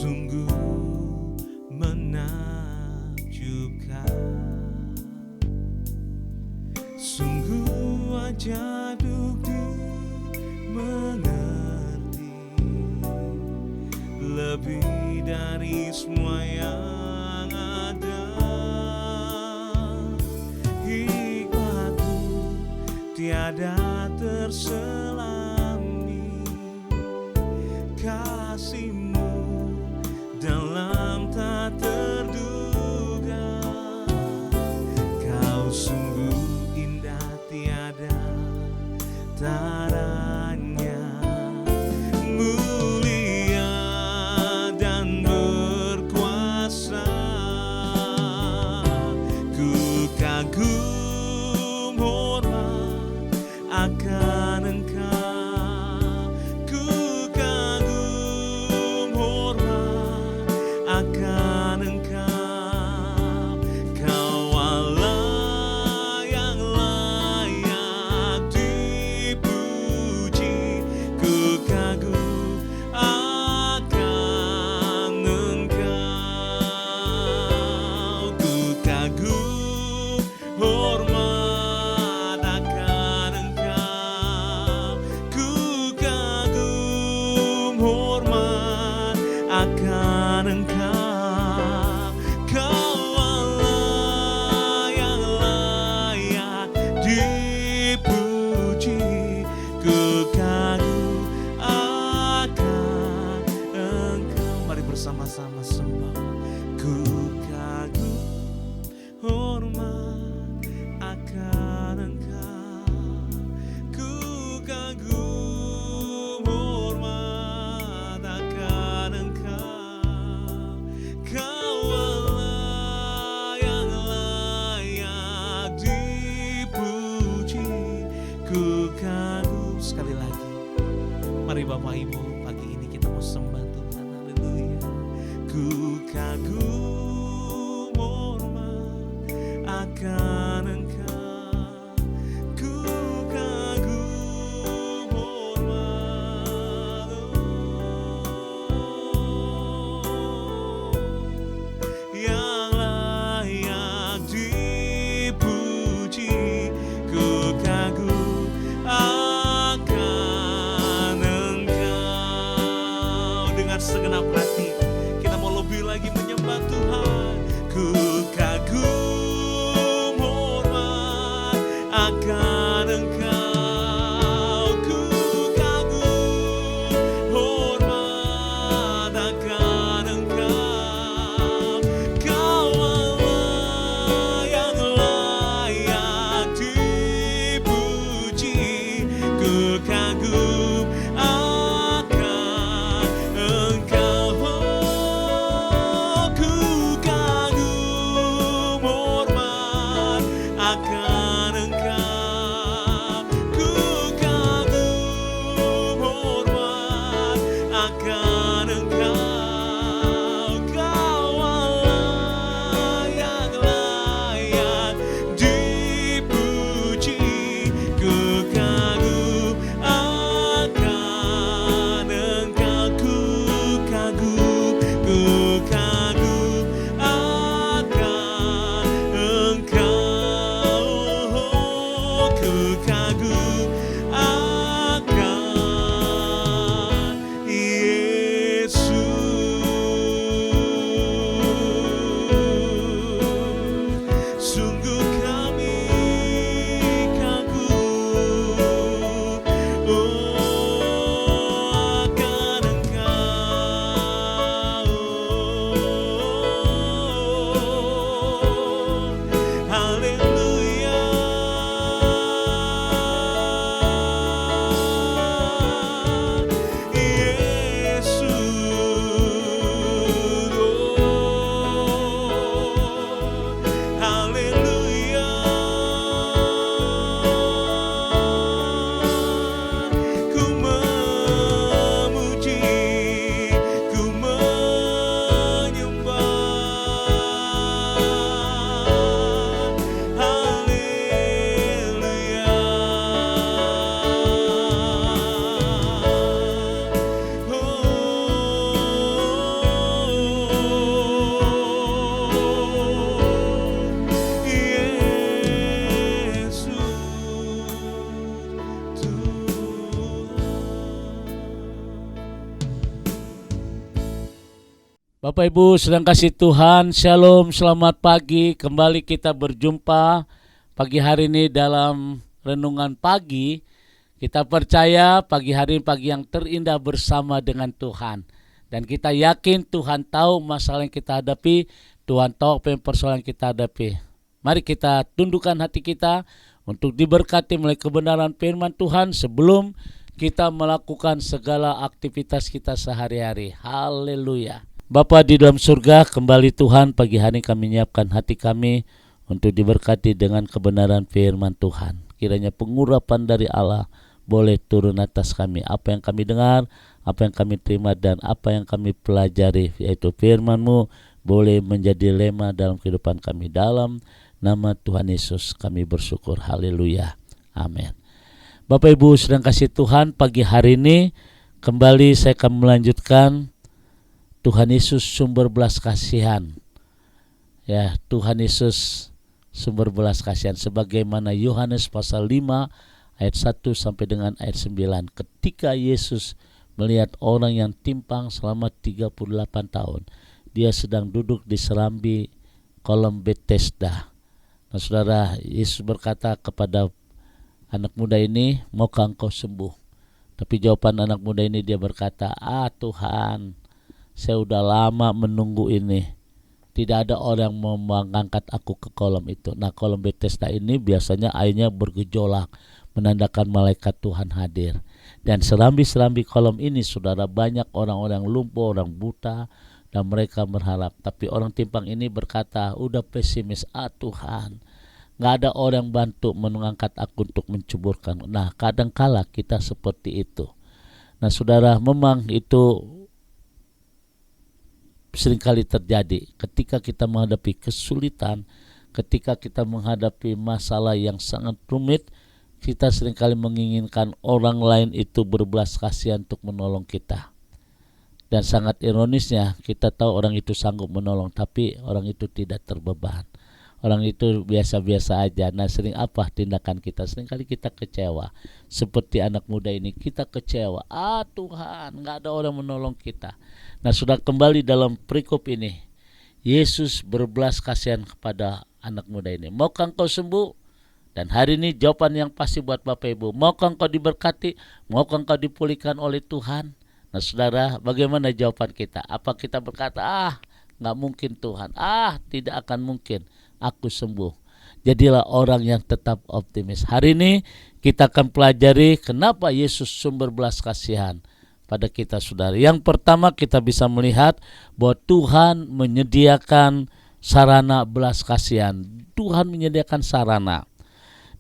sungguh menakjubkan, sungguh ajaib untuk dimengerti, lebih dari semua yang ada. Hikmatmu tiada terselami, kasihmu dalam tak terduga. Kau sungguh indah tiada taranya, mulia dan berkuasa. Ku kagum hormat akan Engkau, ku kagum hormat akan Engkau. Kau Allah yang layak dipuji, ku kagum akan Engkau, ku kagum hormat akan Engkau, ku kagum hormat akan Engkau. Kau Allah yang layak dipuji, ku kagum akan Engkau. Mari bersama-sama sembah. Ku kagum hormat akan Engkau, ku kagum hormat akan Engkau. Kau Allah yang layak dipuji, ku kagum. Sekali lagi, mari Bapak Ibu, pagi ini kita mau sembah Tuhan. Haleluya. Ku kagum hormat akan Engkau, ku kagum hormat, yang layak dipuji, ku kagum akan Engkau. Dengan segenap hati kita mau lebih lagi menyembah Tuhan. Ku kagum hormat akan Engkau, ku kagum hormat akan Engkau. Kau Allah yang layak dipuji, ku kagum akan Engkau. Oh, ku kagum Bapak Ibu sedang kasih Tuhan, Shalom, selamat pagi. Kembali kita berjumpa pagi hari ini dalam renungan pagi. Kita percaya pagi hari ini pagi yang terindah bersama dengan Tuhan. Dan kita yakin Tuhan tahu masalah yang kita hadapi, Tuhan tahu apa yang persoalan yang kita hadapi. Mari kita tundukkan hati kita untuk diberkati melalui kebenaran firman Tuhan sebelum kita melakukan segala aktivitas kita sehari-hari. Haleluya. Bapa di dalam surga, kembali Tuhan pagi hari kami menyiapkan hati kami untuk diberkati dengan kebenaran firman Tuhan. Kiranya pengurapan dari Allah boleh turun atas kami. Apa yang kami dengar, apa yang kami terima dan apa yang kami pelajari, yaitu firman-Mu boleh menjadi lema dalam kehidupan kami. Dalam nama Tuhan Yesus kami bersyukur. Haleluya. Amin. Bapak Ibu sedang kasih Tuhan, pagi hari ini kembali saya akan melanjutkan Tuhan Yesus sumber belas kasihan. Ya, Tuhan Yesus sumber belas kasihan sebagaimana Yohanes pasal 5 ayat 1 sampai dengan ayat 9. Ketika Yesus melihat orang yang timpang selama 38 tahun, dia sedang duduk di serambi kolam Bethesda. Nah, Saudara, Yesus berkata kepada anak muda ini, "Maukah engkau sembuh?" Tapi jawaban anak muda ini dia berkata, Tuhan, saya udah lama menunggu ini. Tidak ada orang mau mengangkat aku ke kolam itu." Nah, kolam Bethesda ini biasanya airnya bergejolak, menandakan malaikat Tuhan hadir. Dan serambi-serambi kolam ini, saudara, banyak orang-orang lumpuh, orang buta, dan mereka berharap. Tapi orang timpang ini berkata, udah pesimis, Tuhan, gak ada orang bantu mengangkat aku untuk mencuburkan. Nah, kadangkala kita seperti itu. Nah, saudara, memang itu seringkali terjadi ketika kita menghadapi kesulitan, ketika kita menghadapi masalah yang sangat rumit, kita seringkali menginginkan orang lain itu berbelas kasihan untuk menolong kita. Dan sangat ironisnya, kita tahu orang itu sanggup menolong, tapi orang itu tidak terbeban. Orang itu biasa-biasa aja. Nah, sering apa tindakan kita? Seringkali kita kecewa. Seperti anak muda ini, kita kecewa. Tuhan, gak ada orang menolong kita. Nah, sudah kembali dalam perikop ini. Yesus berbelas kasihan kepada anak muda ini. Maukah engkau sembuh? Dan hari ini jawaban yang pasti buat Bapak Ibu. Maukah engkau diberkati? Maukah engkau dipulihkan oleh Tuhan? Nah, saudara, bagaimana jawaban kita? Apa kita berkata, gak mungkin Tuhan. Tidak akan mungkin aku sembuh. Jadilah orang yang tetap optimis. Hari ini kita akan pelajari kenapa Yesus sumber belas kasihan pada kita, saudara. Yang pertama, kita bisa melihat bahwa Tuhan menyediakan sarana belas kasihan. Tuhan menyediakan sarana.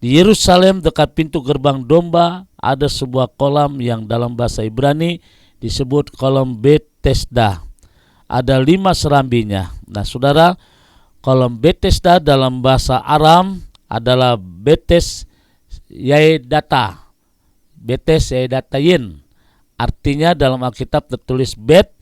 Di Yerusalem dekat pintu gerbang domba ada sebuah kolam yang dalam bahasa Ibrani disebut kolam Bethesda. Ada 5 serambinya. Nah, saudara, kolam Bethesda dalam bahasa Aram adalah Betes Yaedata. Betes Yaedatayin. Artinya dalam Alkitab tertulis Bet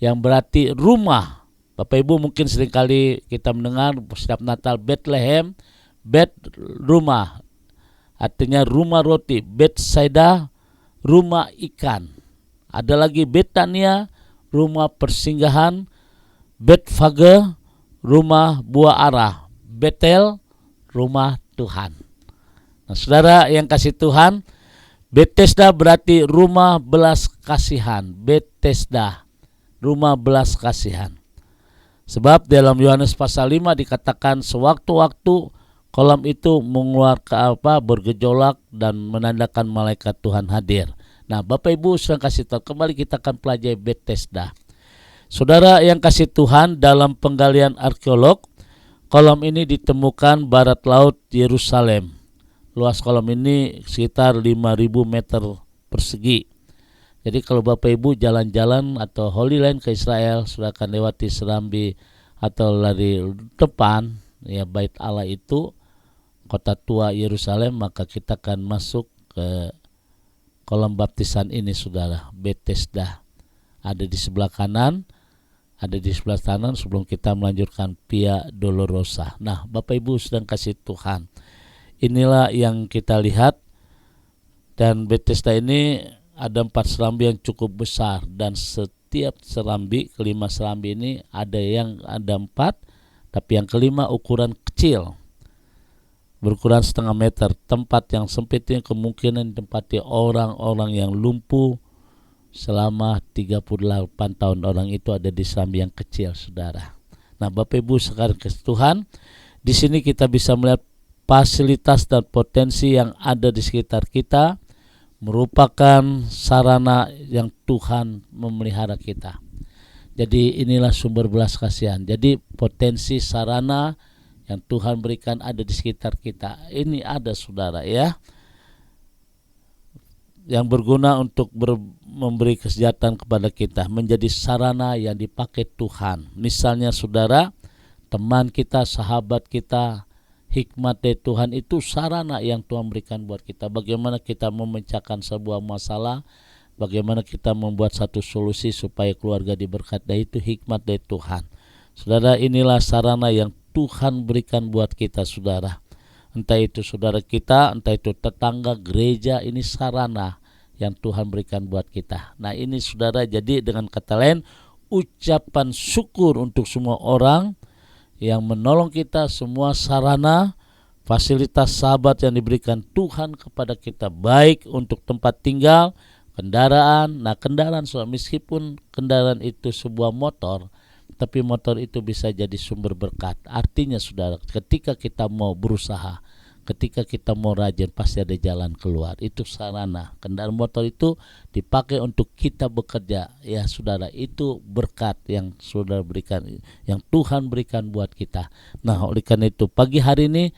yang berarti rumah. Bapak Ibu mungkin seringkali kita mendengar setiap Natal Bethlehem, Bet rumah. Artinya rumah roti. Betsaida rumah ikan. Ada lagi Betania rumah persinggahan. Betfage rumah buah arah. Betel rumah Tuhan. Nah, saudara yang kasih Tuhan, Bethesda berarti rumah belas kasihan. Bethesda, rumah belas kasihan. Sebab dalam Yohanes pasal 5 dikatakan sewaktu-waktu kolam itu mengeluarkan bergejolak dan menandakan malaikat Tuhan hadir. Nah, Bapak Ibu sedang kasih tahu, kembali kita akan pelajari Bethesda. Saudara yang kasih Tuhan, dalam penggalian arkeolog, kolam ini ditemukan barat laut Yerusalem. Luas kolam ini sekitar 5.000 meter persegi. Jadi kalau Bapak Ibu jalan-jalan atau Holy Land ke Israel, sudah akan lewati serambi atau lari depan, ya Bait Allah itu, kota tua Yerusalem, maka kita akan masuk ke kolam baptisan ini, saudara, Bethesda. Ada di sebelah kanan, ada di sebelah kanan sebelum kita melanjutkan Via Dolorosa. Nah, Bapak Ibu sedang kasih Tuhan, inilah yang kita lihat. Dan Bethesda ini ada 4 serambi yang cukup besar, dan setiap setiap serambi. Kelima serambi ini ada yang ada 4, tapi yang kelima ukuran kecil, berukuran setengah meter. Tempat yang sempit ini kemungkinan ditempati orang-orang yang lumpuh selama 38 tahun. Orang itu ada di serambi yang kecil, saudara. Nah, Bapak Ibu sekarang kasih Tuhan, di sini kita bisa melihat fasilitas dan potensi yang ada di sekitar kita merupakan sarana yang Tuhan memelihara kita. Jadi inilah sumber belas kasihan. Jadi potensi sarana yang Tuhan berikan ada di sekitar kita. Ini ada, saudara, ya, yang berguna untuk memberi kesejahteraan kepada kita, menjadi sarana yang dipakai Tuhan. Misalnya, saudara, teman kita, sahabat kita, hikmat dari Tuhan itu sarana yang Tuhan berikan buat kita. Bagaimana kita memecahkan sebuah masalah, bagaimana kita membuat satu solusi supaya keluarga diberkati, itu hikmat dari Tuhan. Saudara, inilah sarana yang Tuhan berikan buat kita, saudara. Entah itu saudara kita, entah itu tetangga, gereja, ini sarana yang Tuhan berikan buat kita. Nah, ini saudara, jadi dengan kata lain, ucapan syukur untuk semua orang yang menolong kita, semua sarana, fasilitas sahabat yang diberikan Tuhan kepada kita, baik untuk tempat tinggal, kendaraan. Nah, kendaraan, saudara, meskipun kendaraan itu sebuah motor, tapi motor itu bisa jadi sumber berkat. Artinya, saudara, ketika kita mau berusaha, ketika kita mau rajin, pasti ada jalan keluar. Itu sarana. Kendaraan motor itu dipakai untuk kita bekerja. Ya, saudara, itu berkat yang saudara berikan, yang Tuhan berikan buat kita. Nah, oleh karena itu, pagi hari ini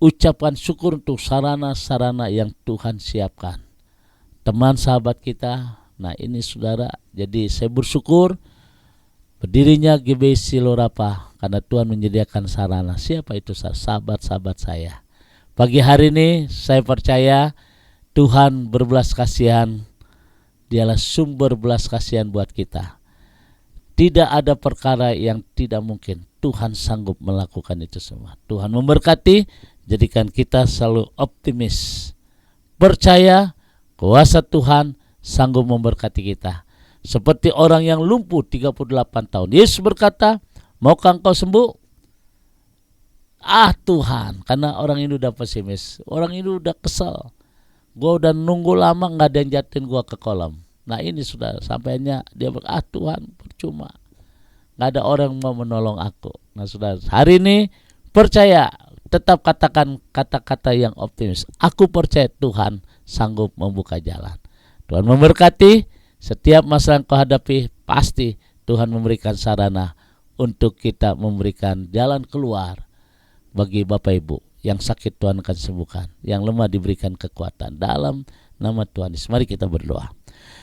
ucapan syukur untuk sarana-sarana yang Tuhan siapkan. Teman sahabat kita. Nah, ini saudara, jadi saya bersyukur berdirinya GBI Silorapa karena Tuhan menyediakan sarana. Siapa itu? Sahabat-sahabat saya. Pagi hari ini saya percaya Tuhan berbelas kasihan. Dialah sumber belas kasihan buat kita. Tidak ada perkara yang tidak mungkin. Tuhan sanggup melakukan itu semua. Tuhan memberkati. Jadikan kita selalu optimis. Percaya kuasa Tuhan sanggup memberkati kita. Seperti orang yang lumpuh 38 tahun. Yesus berkata, maukah engkau sembuh? Tuhan, karena orang ini udah pesimis, orang ini udah kesel, gue udah nunggu lama gak ada yang jatuhin gue ke kolam. Nah, ini sudah sampainya dia berkata, Tuhan, percuma, gak ada orang yang mau menolong aku. Nah, sudah hari ini percaya, tetap katakan kata-kata yang optimis. Aku percaya Tuhan sanggup membuka jalan. Tuhan memberkati. Setiap masalah yang kau hadapi, pasti Tuhan memberikan sarana untuk kita memberikan jalan keluar. Bagi Bapak Ibu yang sakit, Tuhan akan sembuhkan, yang lemah diberikan kekuatan dalam nama Tuhan Yesus. Mari kita berdoa.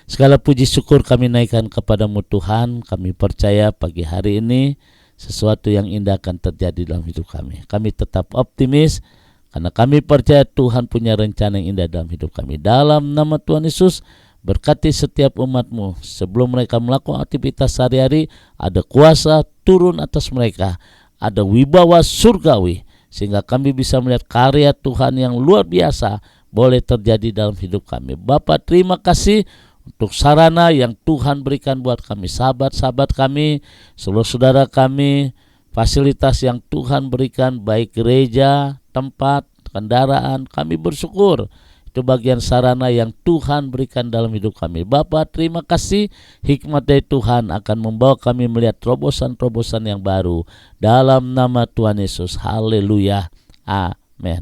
Segala puji syukur kami naikkan kepadamu Tuhan. Kami percaya pagi hari ini sesuatu yang indah akan terjadi dalam hidup kami. Kami tetap optimis karena kami percaya Tuhan punya rencana yang indah dalam hidup kami. Dalam nama Tuhan Yesus, berkati setiap umat-Mu. Sebelum mereka melakukan aktivitas sehari-hari, ada kuasa turun atas mereka. Ada wibawa surgawi, sehingga kami bisa melihat karya Tuhan yang luar biasa boleh terjadi dalam hidup kami. Bapak, terima kasih untuk sarana yang Tuhan berikan buat kami, sahabat-sahabat kami, seluruh saudara kami, fasilitas yang Tuhan berikan, baik gereja, tempat, kendaraan. Kami bersyukur. Itu bagian sarana yang Tuhan berikan dalam hidup kami. Bapa, terima kasih, hikmat dari Tuhan akan membawa kami melihat terobosan-terobosan yang baru. Dalam nama Tuhan Yesus. Haleluya. Amin.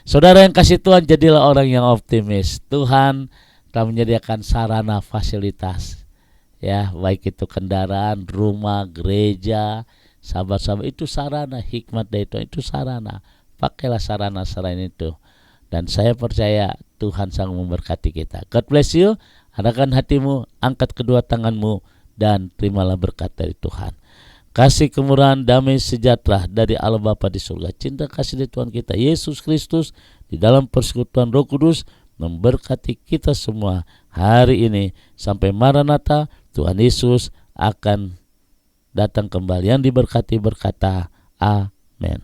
Saudara yang kasih Tuhan, jadilah orang yang optimis. Tuhan telah menyediakan sarana fasilitas. Ya, baik itu kendaraan, rumah, gereja, sahabat-sahabat, itu sarana. Hikmat dari Tuhan itu sarana. Pakailah sarana-sarana itu. Dan saya percaya Tuhan sanggup memberkati kita. God bless you. Arahkan hatimu, angkat kedua tanganmu, dan terimalah berkat dari Tuhan. Kasih, kemurahan, damai, sejahtera dari Allah Bapa di surga, cinta kasih dari Tuhan kita Yesus Kristus di dalam persekutuan Roh Kudus memberkati kita semua hari ini sampai Maranatha. Tuhan Yesus akan datang kembali. Yang diberkati berkata amin.